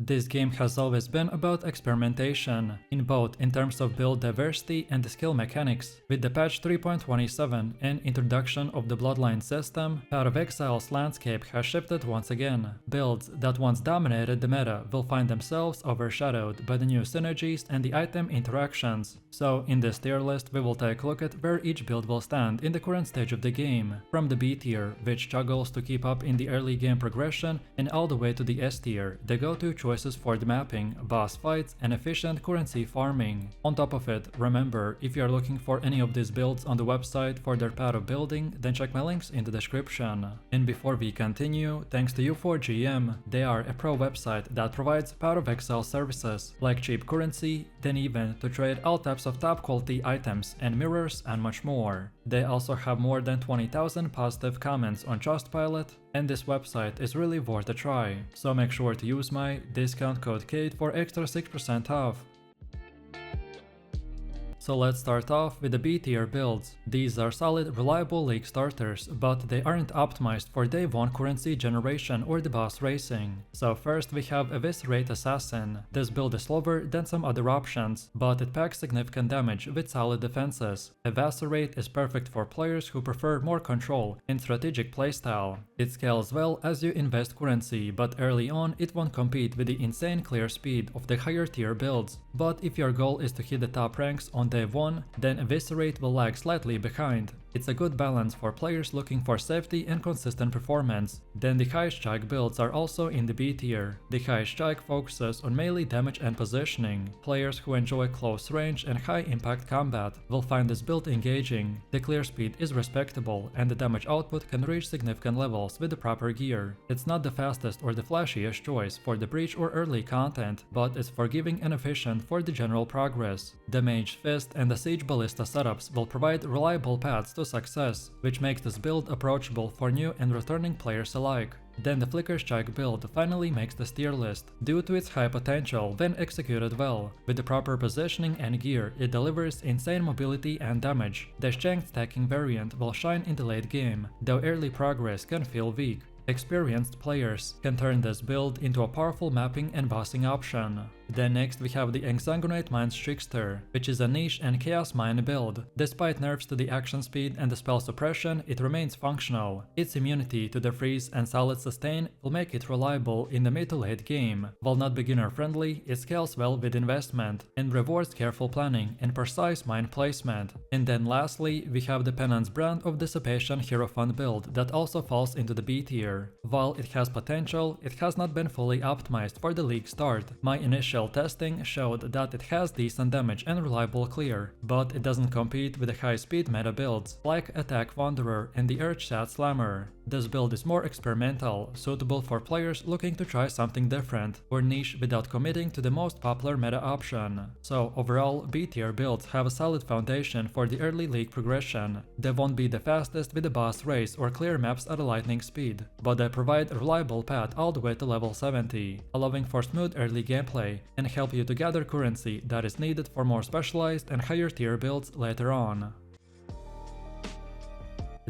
This game has always been about experimentation, in both in terms of build diversity and skill mechanics. With the patch 3.27 and introduction of the bloodline system, Path of Exile's landscape has shifted once again. Builds that once dominated the meta will find themselves overshadowed by the new synergies and the item interactions. So in this tier list we will take a look at where each build will stand in the current stage of the game, from the B tier, which struggles to keep up in the early game progression, and all the way to the S tier, the go-to choices for the mapping, boss fights, and efficient currency farming. On top of it, remember, if you are looking for any of these builds on the website for their path of building, then check my links in the description. And before we continue, thanks to U4GM, they are a pro website that provides Path of Exile services, like cheap currency, then even to trade all types of top quality items and mirrors and much more. They also have more than 20,000 positive comments on Trustpilot, and this website is really worth a try, so make sure to use my discount code KAID for extra 6% off. So let's start off with the B tier builds. These are solid, reliable league starters, but they aren't optimized for day 1 currency generation or the boss racing. So first we have Eviscerate Assassin. This build is slower than some other options, but it packs significant damage with solid defenses. Eviscerate is perfect for players who prefer more control and strategic playstyle. It scales well as you invest currency, but early on it won't compete with the insane clear speed of the higher tier builds. But if your goal is to hit the top ranks on day 1, then Eviscerate will lag slightly behind. It's a good balance for players looking for safety and consistent performance. Then the High Strike builds are also in the B tier. The High Strike focuses on melee damage and positioning. Players who enjoy close range and high impact combat will find this build engaging. The clear speed is respectable and the damage output can reach significant levels with the proper gear. It's not the fastest or the flashiest choice for the breach or early content, but it's forgiving and efficient for the general progress. The Mage Fist and the Siege Ballista setups will provide reliable paths to success, which makes this build approachable for new and returning players alike. Then the Flicker Strike build finally makes the tier list, due to its high potential when executed well. With the proper positioning and gear, it delivers insane mobility and damage. The Shanked stacking variant will shine in the late game, though early progress can feel weak. Experienced players can turn this build into a powerful mapping and bossing option. Then next we have the Exsanguinate Mind's Trickster, which is a niche and chaos mine build. Despite nerfs to the action speed and the spell suppression, it remains functional. Its immunity to the freeze and solid sustain will make it reliable in the mid to late game. While not beginner friendly, it scales well with investment and rewards careful planning and precise mine placement. And then lastly, we have the Penance brand of dissipation hierophant build that also falls into the B tier. While it has potential, it has not been fully optimized for the league start. My initial testing showed that it has decent damage and reliable clear, but it doesn't compete with the high speed meta builds like Attack Wanderer and the Earthshatter Slammer. This build is more experimental, suitable for players looking to try something different, or niche without committing to the most popular meta option. So overall, B tier builds have a solid foundation for the early league progression. They won't be the fastest with the boss race or clear maps at a lightning speed, but they provide a reliable path all the way to level 70, allowing for smooth early gameplay and help you to gather currency that is needed for more specialized and higher tier builds later on.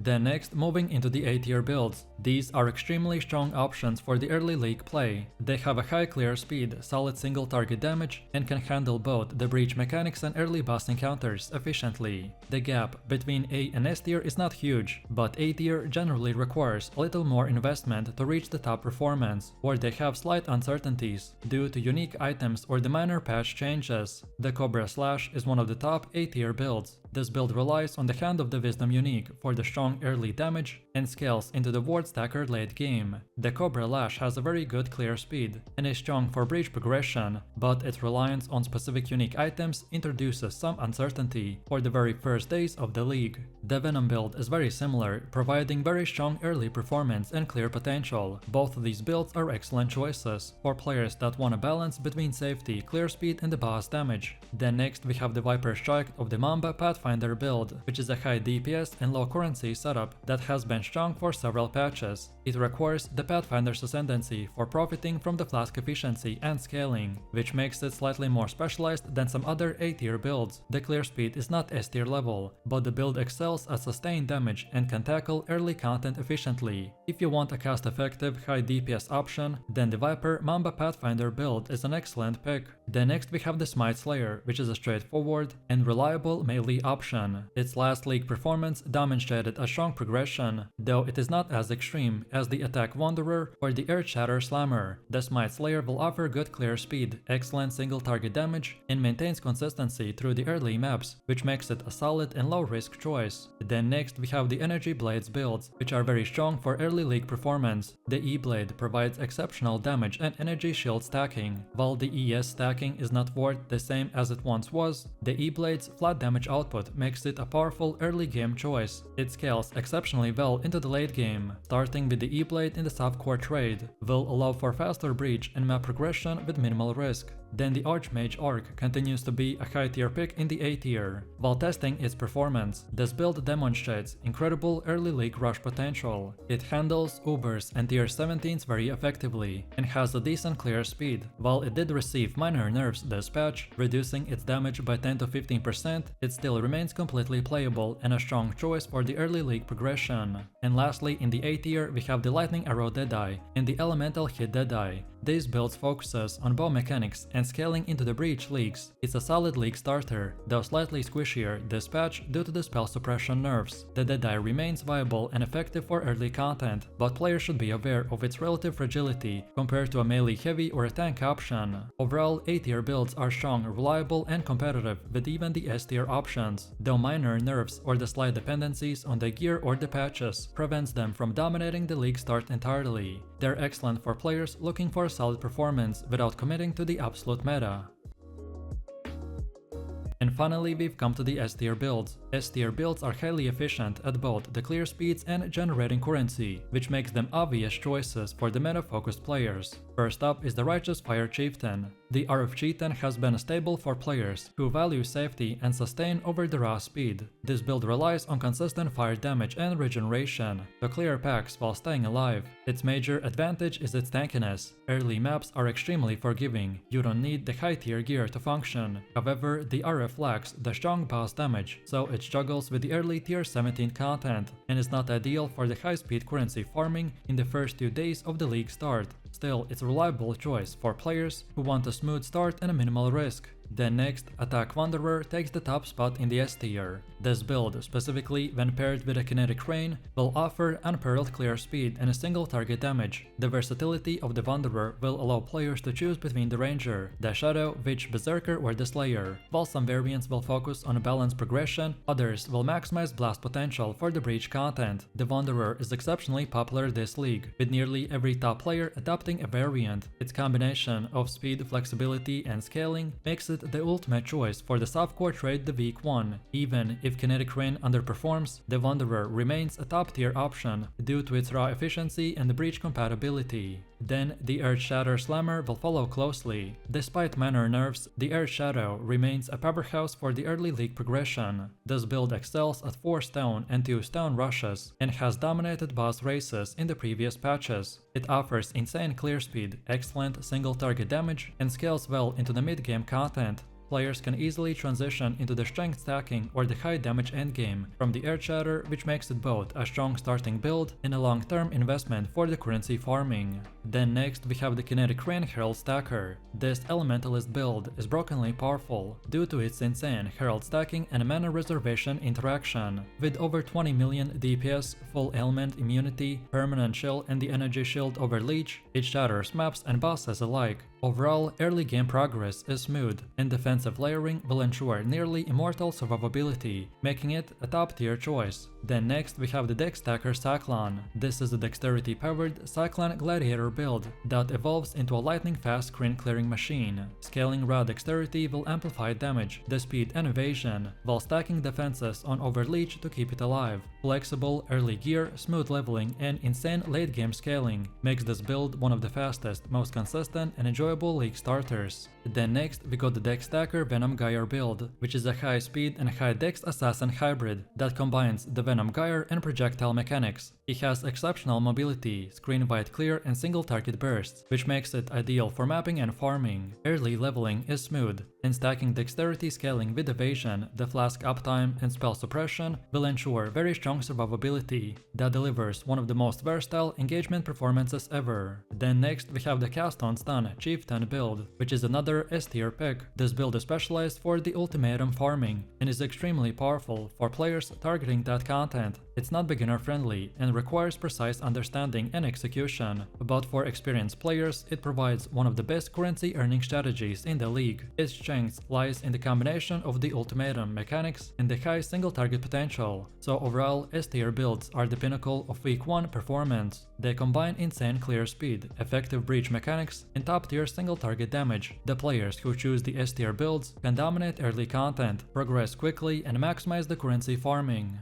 Then next, moving into the A tier builds. These are extremely strong options for the early league play. They have a high clear speed, solid single target damage, and can handle both the breach mechanics and early boss encounters efficiently. The gap between A and S tier is not huge, but A tier generally requires a little more investment to reach the top performance, or they have slight uncertainties due to unique items or the minor patch changes. The Cobra Slash is one of the top A tier builds. This build relies on the Hand of the Wisdom unique for the strong early damage and scales into the ward stacker late game. The Cobra Lash has a very good clear speed and is strong for breach progression, but its reliance on specific unique items introduces some uncertainty for the very first days of the league. The Venom build is very similar, providing very strong early performance and clear potential. Both of these builds are excellent choices for players that want a balance between safety, clear speed and the boss damage. Then next we have the Viper Strike of the Mamba Pathfinder build, which is a high DPS and low currency setup that has been strong for several patches. patches. It requires the Pathfinder's ascendancy for profiting from the flask efficiency and scaling, which makes it slightly more specialized than some other A-tier builds. The clear speed is not S-tier level, but the build excels at sustained damage and can tackle early content efficiently. If you want a cost-effective high DPS option, then the Viper Mamba Pathfinder build is an excellent pick. Then next we have the Smite Slayer, which is a straightforward and reliable melee option. Its last league performance demonstrated a strong progression, though it is not as extreme as the Attack Wanderer or the Earthshatter Slammer. The Smite Slayer will offer good clear speed, excellent single target damage, and maintains consistency through the early maps, which makes it a solid and low risk choice. Then next we have the Energy Blades builds, which are very strong for early league performance. The E-Blade provides exceptional damage and energy shield stacking. While the ES stacking is not worth the same as it once was, the E-Blade's flat damage output makes it a powerful early game choice. It scales exceptionally well into the late game. Starting with the E-Blade in the softcore trade will allow for faster breach and map progression with minimal risk. Then the Archmage Arc continues to be a high tier pick in the A tier. While testing its performance, this build demonstrates incredible early league rush potential. It handles Ubers and tier 17s very effectively, and has a decent clear speed. While it did receive minor nerfs this patch, reducing its damage by 10 to 15%, it still remains completely playable and a strong choice for the early league progression. And lastly, in the A tier we have the Lightning Arrow Deadeye and the Elemental Hit Deadeye. These builds focuses on bow mechanics and scaling into the breach leagues. It's a solid league starter, though slightly squishier this patch due to the spell suppression nerfs. The Deadeye remains viable and effective for early content, but players should be aware of its relative fragility compared to a melee heavy or a tank option. Overall, A tier builds are strong, reliable and competitive with even the S tier options, though minor nerfs or the slight dependencies on the gear or the patches prevents them from dominating the league start entirely. They're excellent for players looking for a solid performance without committing to the absolute meta. And finally, we've come to the S-tier builds. S-tier builds are highly efficient at both the clear speeds and generating currency, which makes them obvious choices for the meta-focused players. First up is the Righteous Fire Chieftain. The RF Chieftain has been a staple for players who value safety and sustain over the raw speed. This build relies on consistent fire damage and regeneration to clear packs while staying alive. Its major advantage is its tankiness. Early maps are extremely forgiving, you don't need the high tier gear to function. However, the RF lacks the strong boss damage, so it struggles with the early tier 17 content and is not ideal for the high speed currency farming in the first 2 days of the league start. Still, it's a reliable choice for players who want a smooth start and a minimal risk. Then next, Attack Wanderer takes the top spot in the S tier. This build, specifically when paired with a Kinetic Rain, will offer unparalleled clear speed and a single target damage. The versatility of the Wanderer will allow players to choose between the Ranger, the Shadow, Witch, Berserker or the Slayer. While some variants will focus on a balanced progression, others will maximize blast potential for the breach content. The Wanderer is exceptionally popular this league, with nearly every top player adopting a variant. Its combination of speed, flexibility and scaling makes it the ultimate choice for the softcore trade the week 1. Even if Kinetic Rain underperforms, the Wanderer remains a top tier option due to its raw efficiency and the breach compatibility. Then the Earthshatter Slammer will follow closely. Despite minor nerfs, the Earthshadow remains a powerhouse for the early league progression. This build excels at 4 stone and 2 stone rushes and has dominated boss races in the previous patches. It offers insane clear speed, excellent single target damage and scales well into the mid-game content. Players can easily transition into the strength stacking or the high damage endgame from the Earthshatter, which makes it both a strong starting build and a long-term investment for the currency farming. Then next we have the Kinetic Rain Herald Stacker. This elementalist build is brokenly powerful due to its insane Herald stacking and mana reservation interaction. With over 20 million DPS, full ailment immunity, permanent chill and the energy shield over leech, it shatters maps and bosses alike. Overall, early game progress is smooth, and defensive layering will ensure nearly immortal survivability, making it a top tier choice. Then next we have the Dex Stacker Cyclone. This is a dexterity powered Cyclone Gladiator build that evolves into a lightning fast screen clearing machine. Scaling raw dexterity will amplify damage, the speed and evasion, while stacking defenses on overleech to keep it alive. Flexible early gear, smooth leveling and insane late game scaling makes this build one of the fastest, most consistent and enjoyable enjoyable league starters. Then next we got the deck stacker Venom Gyre build, which is a high speed and high dex assassin hybrid that combines the Venom Gyre and projectile mechanics. He has exceptional mobility, screen wide clear and single target bursts, which makes it ideal for mapping and farming. Early leveling is smooth, and stacking dexterity scaling with evasion, the flask uptime and spell suppression will ensure very strong survivability that delivers one of the most versatile engagement performances ever. Then next we have the cast on stun chieftain build, which is another S tier pick. This build is specialized for the ultimatum farming and is extremely powerful for players targeting that content. It's not beginner friendly and requires precise understanding and execution, but for experienced players it provides one of the best currency earning strategies in the league. Its strength lies in the combination of the ultimatum mechanics and the high single target potential, so overall S tier builds are the pinnacle of week 1 performance. They combine insane clear speed, effective breach mechanics, and top tier single target damage. The players who choose the S tier builds can dominate early content, progress quickly and maximize the currency farming.